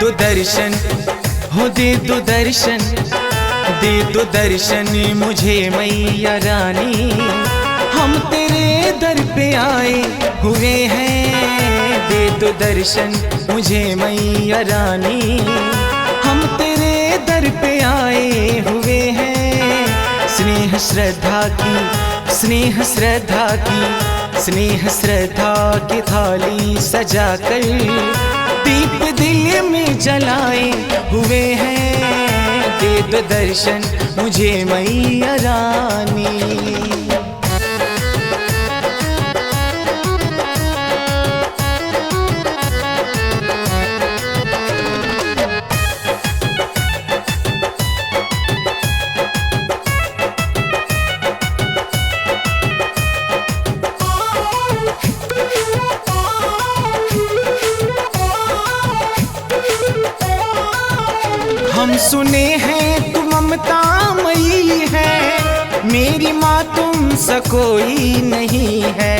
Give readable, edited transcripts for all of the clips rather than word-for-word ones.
दो दर्शन, हो दे दो दर्शन, दे दो दर्शन मुझे मैया रानी। हम तेरे दर पे आए हुए हैं, दे दो दर्शन मुझे मैया रानी। हम तेरे दर पे आए हुए हैं, स्नेह श्रद्धा की, स्नेह श्रद्धा की, स्नेह श्रद्धा की थाली सजा कर दीप दिल में जलाए हुए हैं। दे दो दर्शन मुझे मैया रानी। हम सुने हैं तू ममता मई है, मेरी माँ तुम सा कोई नहीं है।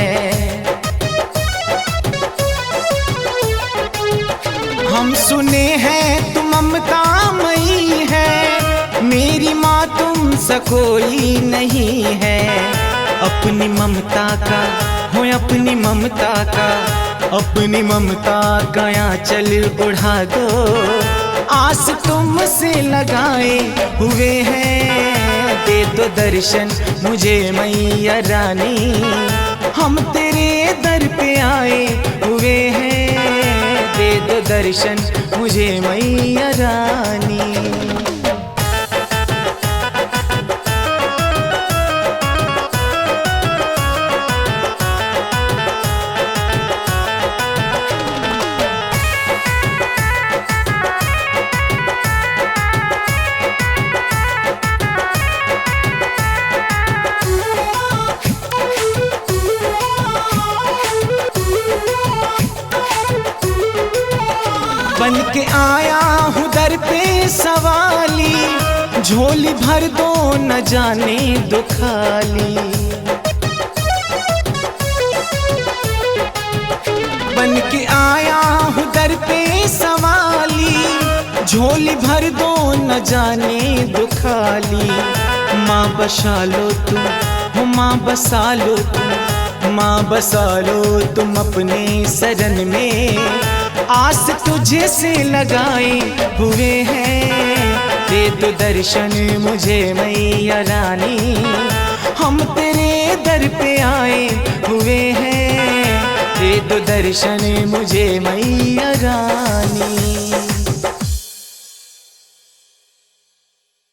हम सुने हैं तू ममता मई है, मेरी माँ तुम सा कोई नहीं है। अपनी ममता का हो, अपनी ममता का, अपनी ममता का आंचल उड़ा दो। आस तुमसे लगाए हुए हैं, दे दो दर्शन मुझे मैया रानी। हम तेरे दर पे आए हुए हैं, दे दो दर्शन मुझे मैया रानी। बन के आया हूँ दर पे सवाली, झोली भर दो न जाने दुखाली। बन के आया हूँ दर पे सवाली, झोली भर दो न जाने दुखाली। माँ बसा लो तुम हो, माँ बसा लो तुम, माँ बसा लो तुम अपने शरण में। आस तुझे से लगाए हुए हैं, दे दो दर्शन मुझे मैया रानी। हम तेरे दर पे आए हुए हैं, दे दो दर्शन मुझे मैया रानी।